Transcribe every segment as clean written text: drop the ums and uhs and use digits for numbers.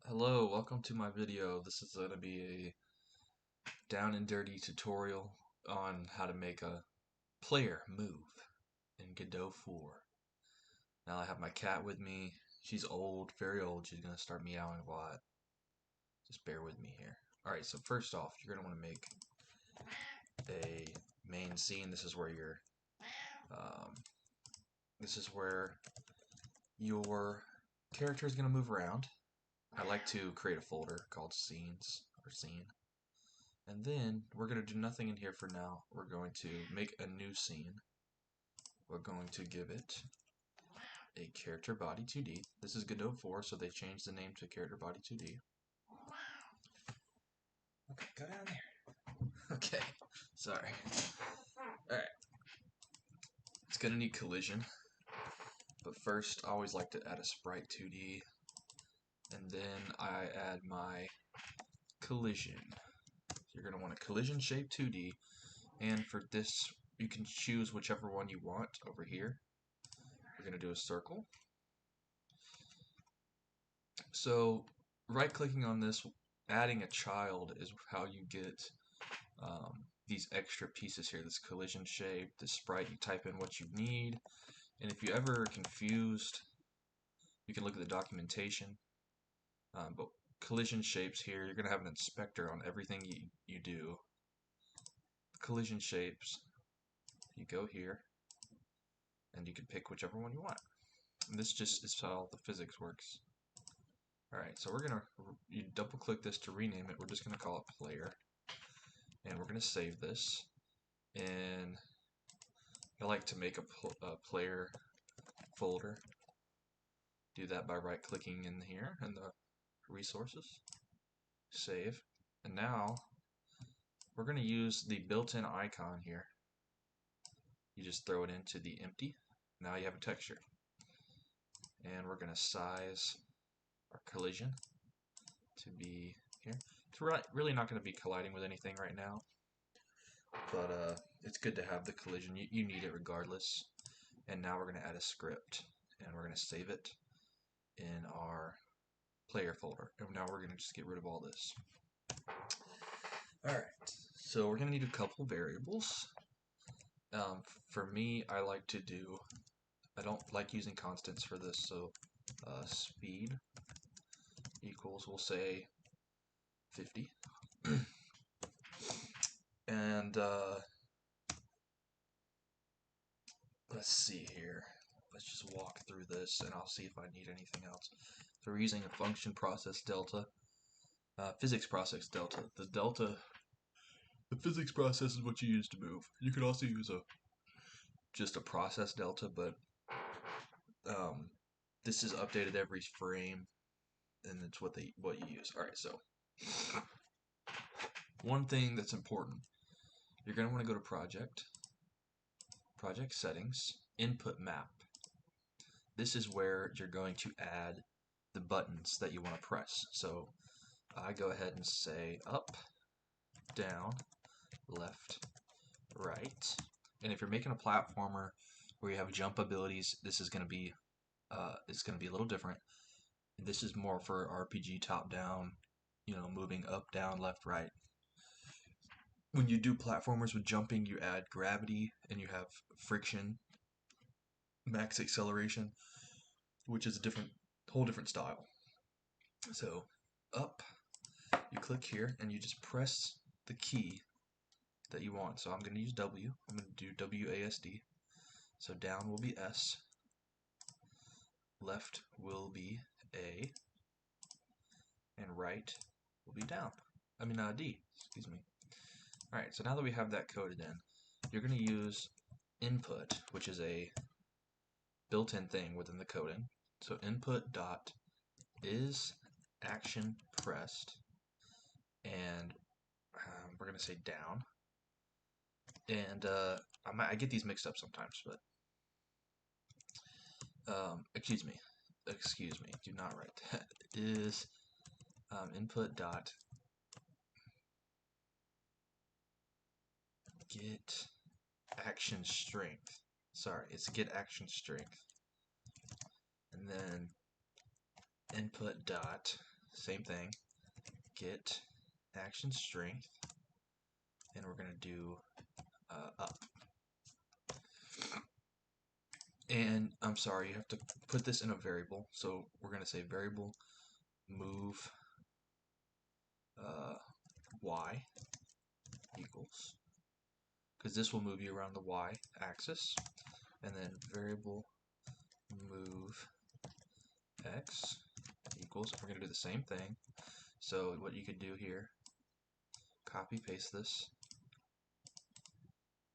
Hello, welcome to my video. This is going to be a down and dirty tutorial on how to make a player move in Godot 4. Now I have my cat with me. She's old, very old. She's going to start meowing a lot. Just bear with me here. Alright, so first off, you're going to want to make a main scene. This is where your character is going to move around. I like to create a folder called scenes or scene. And then we're going to do nothing in here for now. We're going to make a new scene. We're going to give it a character body 2D. This is Godot 4, so they changed the name to character body 2D. Okay, go down there. Okay, sorry. Alright. It's going to need collision. But first, I always like to add a sprite 2D. And then I add my collision. You're going to want a collision shape 2D, and for this you can choose whichever one you want over here. We're going to do a circle. So right clicking on this, adding a child is how you get these extra pieces here, this collision shape, this sprite. You type in what you need, and if you ever are confused, you can look at the documentation. But collision shapes here, you're going to have an inspector on everything you do. Collision shapes, you go here, and you can pick whichever one you want. And this just is how the physics works. Alright, so you double click this to rename it. We're just going to call it player. And we're going to save this. And I like to make a player folder. Do that by right clicking in here in the resources. Save. And now we're going to use the built-in icon here. You just throw it into the empty. Now you have a texture. And we're going to size our collision to be here. It's really not going to be colliding with anything right now, but it's good to have the collision. You need it regardless. And now we're going to add a script, and we're going to save it in our player folder. And now we're going to just get rid of all this. Alright, so we're going to need a couple variables. For me, I don't like using constants for this, so speed equals, we'll say 50. And let's see here. Let's just walk through this and I'll see if I need anything else. So we're using a function process delta, physics process delta. The physics process is what you use to move. You could also use just a process delta, but this is updated every frame, and it's what you use. All right, so one thing that's important, you're going to want to go to project settings, input map. This is where you're going to add the buttons that you want to press. So I go ahead and say up, down, left, right. And if you're making a platformer where you have jump abilities, this is going to be it's going to be a little different. This is more for RPG top down, moving up, down, left, right. When you do platformers with jumping, you add gravity and you have friction, max acceleration, which is a whole different style. So up, you click here and you just press the key that you want. So I'm going to use W. I'm going to do WASD. So down will be S, left will be A, and right will be down. D, excuse me. Alright, so now that we have that coded in, you're going to use input, which is a built-in thing within the coding. So input dot is action pressed, and we're going to say down. And I get these mixed up sometimes, but excuse me, do not write that. It is input dot get action strength. Sorry, it's get action strength. And then input dot same thing, get action strength, and we're going to do up. And I'm sorry, you have to put this in a variable. So we're going to say variable move y equals, because this will move you around the y axis, and then variable move x equals, we're going to do the same thing. So what you could do here, copy paste this,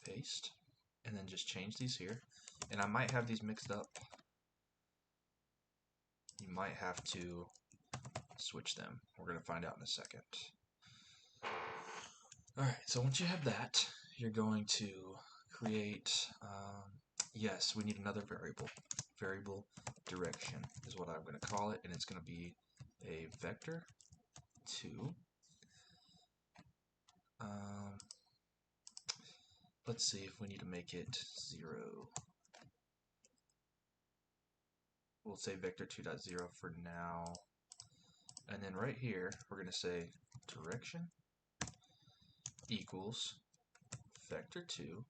paste, and then just change these here. And I might have these mixed up. You might have to switch them. We're going to find out in a second. Alright, so once you have that, you're going to create, yes, we need another variable. Variable direction is what I'm going to call it, and it's going to be a vector 2. Let's see if we need to make it 0. We'll say vector 2.0 for now. And then right here, we're going to say direction equals vector 2.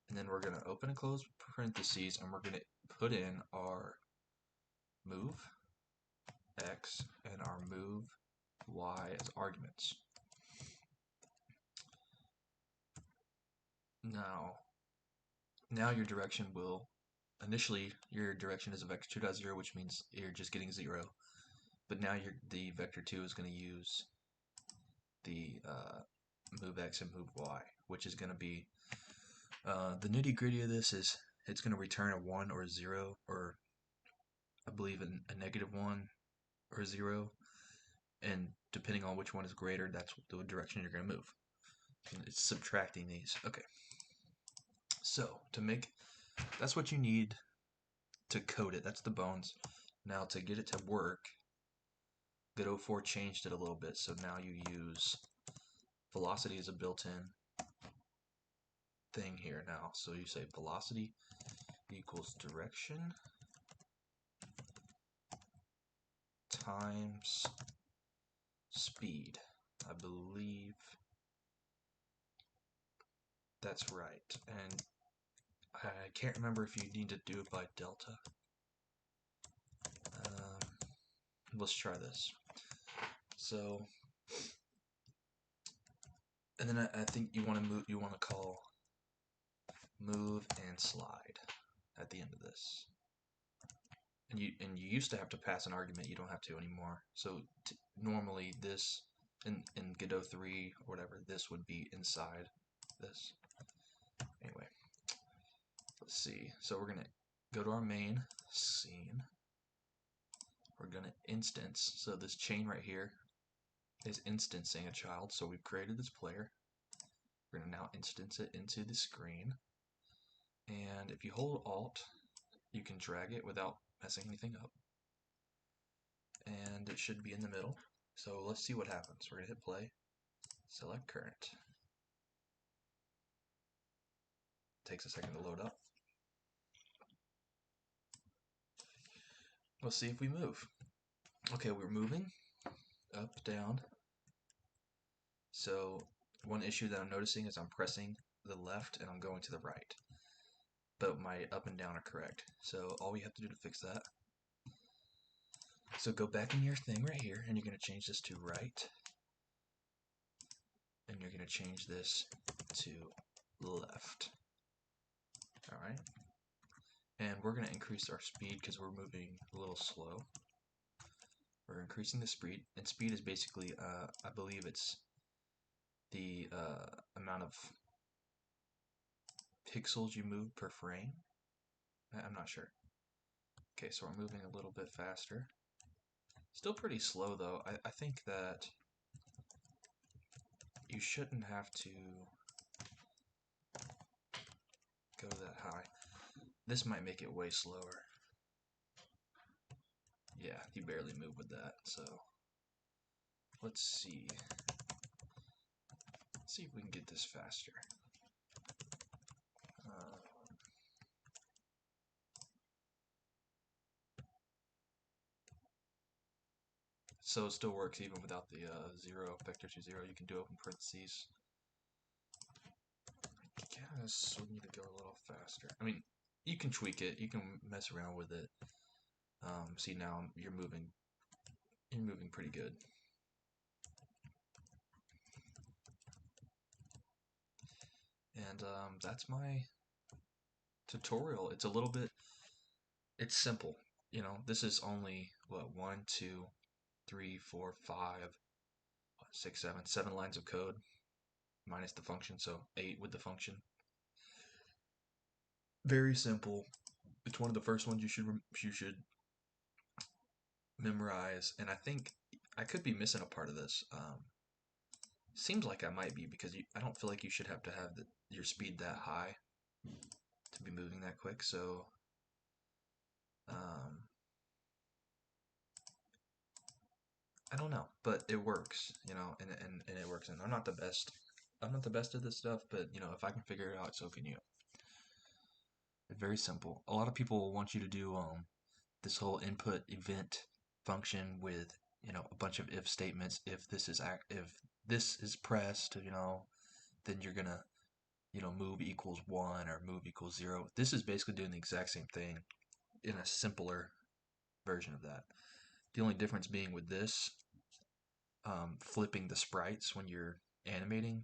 And then we're going to open and close parentheses, and we're going to put in our move x and our move y as arguments. Now your direction will, initially your direction is a vector 2.0, which means you're just getting 0. But now the vector 2 is going to use the move x and move y, which is going to be, the nitty gritty of this is it's going to return a 1 or a 0, or I believe a negative 1 or 0, and depending on which one is greater, that's the direction you're going to move. And it's subtracting these. Okay. So that's what you need to code it. That's the bones. Now to get it to work, Godot 4 changed it a little bit. So now you use velocity as a built-in thing here now. So you say velocity equals direction times speed. I believe that's right. And I can't remember if you need to do it by delta. Let's try this. So, and then I think you want to move. You want to call move and slide at the end of this. And you used to have to pass an argument. You don't have to anymore. So normally this in Godot 3 or whatever, this would be inside this. Anyway, let's see. So we're gonna go to our main scene. We're gonna instance. So this chain right here is instancing a child. So we've created this player. We're gonna now instance it into the screen. And if you hold Alt, you can drag it without messing anything up. And it should be in the middle. So let's see what happens. We're gonna hit play. Select current. Takes a second to load up. Let's see if we move. Okay, we're moving up, down. So one issue that I'm noticing is I'm pressing the left and I'm going to the right, but my up and down are correct. So all we have to do to fix that, so go back in your thing right here, and you're going to change this to right, and you're going to change this to left. Alright, and we're going to increase our speed because we're moving a little slow. We're increasing the speed, and speed is basically, I believe it's the amount of pixels you move per frame. I'm not sure. Okay, so we're moving a little bit faster. Still pretty slow though. I think that you shouldn't have to go that high. This might make it way slower. Yeah, you barely move with that, so let's see. Let's see if we can get this faster. So it still works even without the zero, vector to zero. You can do open parentheses. I guess we need to go a little faster. I mean, you can tweak it. You can mess around with it. See now you're moving. You're moving pretty good. And that's my tutorial. It's a little bit. It's simple. You know, this is only what 1, 2, 3, 4, 5, 6, 7, 7 lines of code minus the function, so 8 with the function. Very simple. It's one of the first ones you should memorize, and I think I could be missing a part of this. Seems like I might be because I don't feel like you should have to have your speed that high to be moving that quick. So I don't know, but it works, you know, and it works. And I'm not the best. I'm not the best at this stuff, but you know, if I can figure it out, so can you. It's very simple. A lot of people want you to do this whole input event function with a bunch of if statements. If this is pressed, then you're gonna move equals 1 or move equals 0. This is basically doing the exact same thing in a simpler version of that. The only difference being with this, flipping the sprites when you're animating,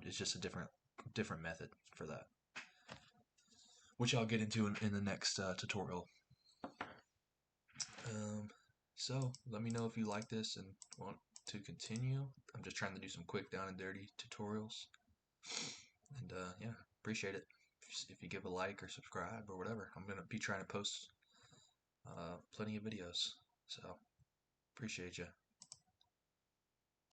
is just a different method for that, which I'll get into in the next tutorial. So let me know if you like this and want to continue. I'm just trying to do some quick down and dirty tutorials. And yeah, appreciate it. If you give a like or subscribe or whatever, I'm going to be trying to post plenty of videos. So appreciate you.